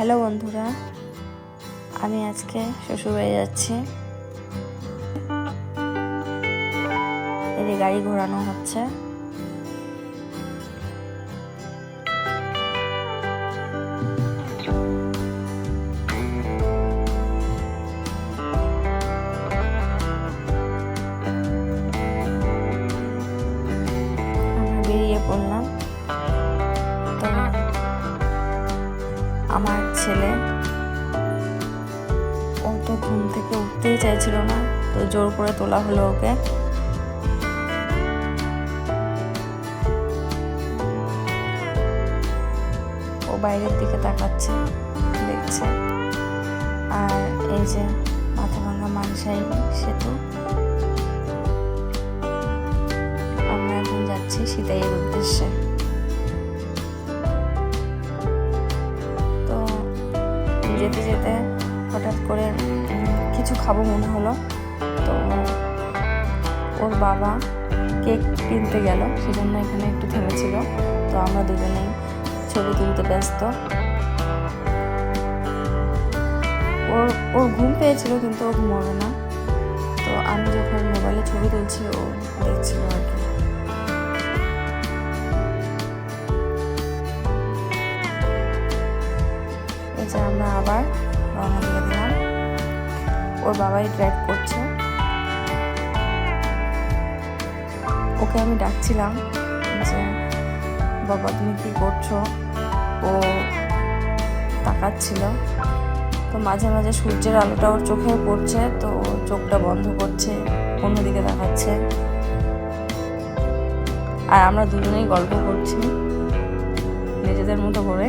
Hello বন্ধুরা, আমি আজকে শ্বশুরবাড়ি যাচ্ছি। এই যে গাড়ি ঘোরানো হচ্ছে। আমরা বেরিয়ে পড়লাম। তো আমার ছেলে ও তো ঘুম থেকে উঠতেই চাইছিল না, তো জোর করে তোলা হলো ওকে। ও বাইরের দিকে তাকাচ্ছে, দেখছে। আর এই যে মাথাভাঙা মানসাই সেতু, আমরা এখন যাচ্ছি সিতাইয়ের উদ্দেশ্যে। তো যেতে যেতে হঠাৎ করে কিছু খাবো মনে হলো, তো ওর বাবা কেক কিনতে গেল, সেজন্য এখানে একটু থেমেছিল। তো আমরা দুজনেই ছবি তুলতে ব্যস্ত। ওর ঘুম পেয়েছিল, কিন্তু ও ঘুমাবে না। তো আমি যখন মোবাইলে ছবি তুলছি, ও দেখছিল আর কি। এই যে আমরা আবার রওনা দিয়ে দিলাম। ওর বাবাই ড্রাইভ করছে। ওকে আমি ডাকছিলাম যে বাবা তুমি কি করছো। ও তাকাচ্ছিল। তো মাঝে মাঝে সূর্যের আলোটা ওর চোখে পড়ছে, তো চোখটা বন্ধ করছে, অন্যদিকে তাকাচ্ছে। আর আমরা দুজনেই গল্প করছি নিজেদের মতো করে।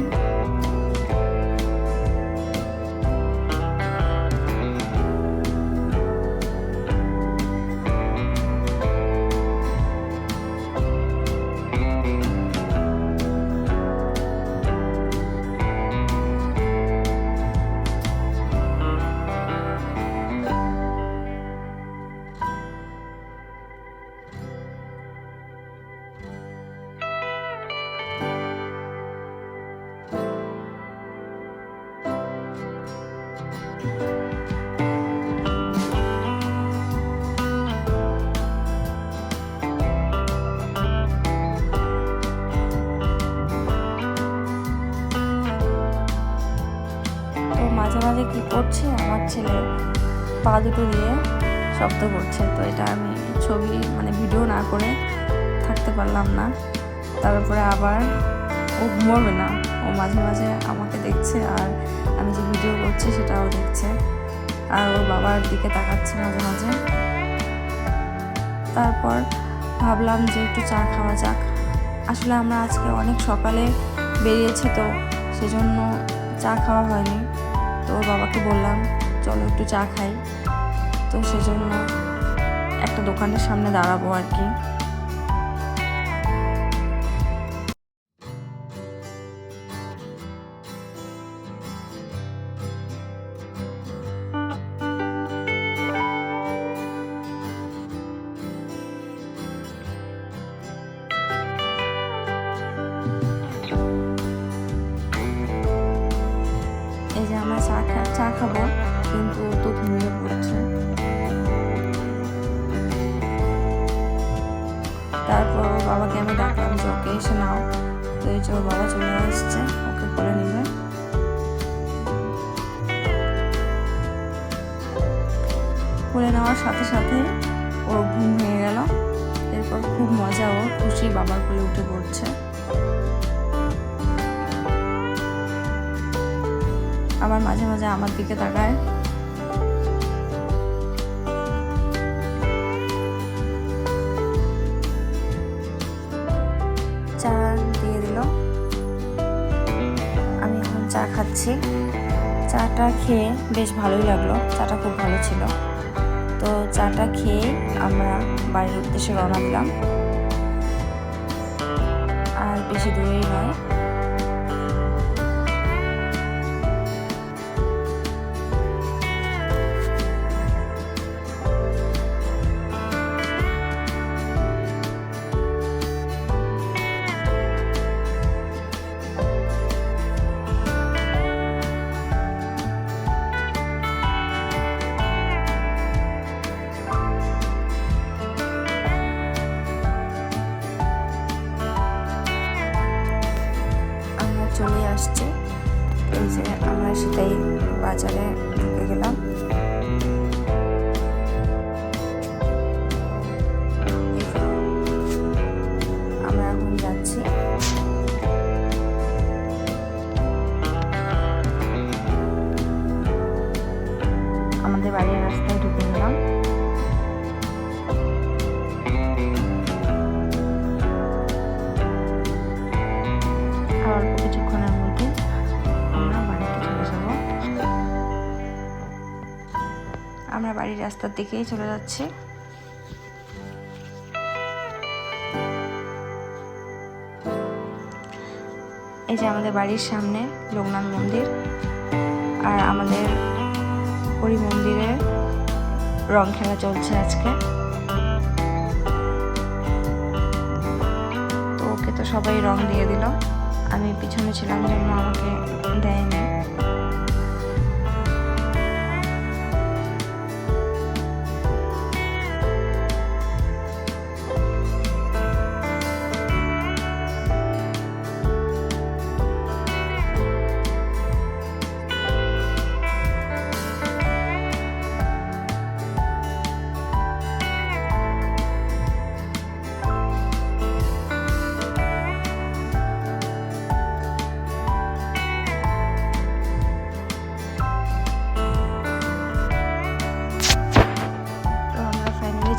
মাঝে মাঝে কি করছে, আমার ছেলে পা দুটো দিয়ে শব্দ করছে। তো এটা আমি ছবি ভিডিও না করে থাকতে পারলাম না। তারপরে আবার ও ঘুমাবে না, ও মাঝে মাঝে আমাকে দেখছে, আর আমি যে ভিডিও করছি সেটাও দেখছে, আর ওর বাবার দিকে তাকাচ্ছে মাঝে মাঝে। তারপর ভাবলাম যে একটু চা খাওয়া যাক। আসলে আমরা আজকে অনেক সকালে বেরিয়েছি, তো সেজন্য চা খাওয়া হয়নি। তো ওর বাবাকে বললাম চলো একটু চা খাই। তো সেজন্য একটা দোকানের সামনে দাঁড়াবো আর কি। এই যে আমরা চা খাবো, কিন্তু তো ঘুমিয়ে পড়ছে। তারপর ওর বাবাকে আমি ডাকলাম যে ওকে এসে নাও। তো এই যে ওর বাবা চলে আসছে, ওকে কোলে নিবে। কোলে নেওয়ার সাথে সাথে ওর ঘুম ভেঙে গেল। এরপর খুব মজা, ও খুশি বাবার কোলে উঠে পড়ছে। আবার মাঝে মাঝে আমার দিকে তাকায়। চা দিয়ে দিল, আমি এখন চা খাচ্ছি। চাটা খেয়ে বেশ ভালোই লাগলো, চাটা খুব ভালো ছিল। তো চাটা খেয়ে আমরা বাড়ির উদ্দেশ্যে রওনা দিলাম। আর বেশি দূরেই নয়। বেরিয়ে আসছি। এই যে আমরা সেটাই বাজারে ঢুকে গেলাম। আমরা এখন যাচ্ছি। আমাদের বাড়ির রাস্তায় ঢুকে গেলাম। আর অল্প কিছুক্ষণের মধ্যে আমরা বাড়িতে চলে যাব। আমরা বাড়ির রাস্তার দিকেই চলে যাচ্ছি। এই যে আমাদের বাড়ির সামনে লোকনাথ মন্দির, আর আমাদের ওই মন্দিরে রং খেলা চলছে আজকে। তো ওকে তো সবাই রং দিয়ে দিল, আমি পিছনে ছিলাম জন্য আমাকে দেয়নি।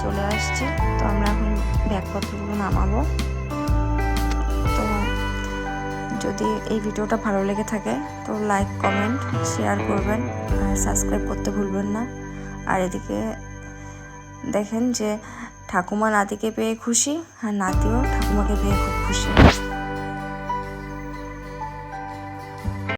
চলে আসছি। তো আমরা এখন ব্যাগপত্রগুলো নামাবো। তো যদি এই ভিডিওটা ভালো লেগে থাকে তো লাইক, কমেন্ট, শেয়ার করবেন আর সাবস্ক্রাইব করতে ভুলবেন না। আর এদিকে দেখেন যে ঠাকুমা নাতিকে পেয়ে খুশি, আর নাতিও ঠাকুমাকে পেয়ে খুব খুশি।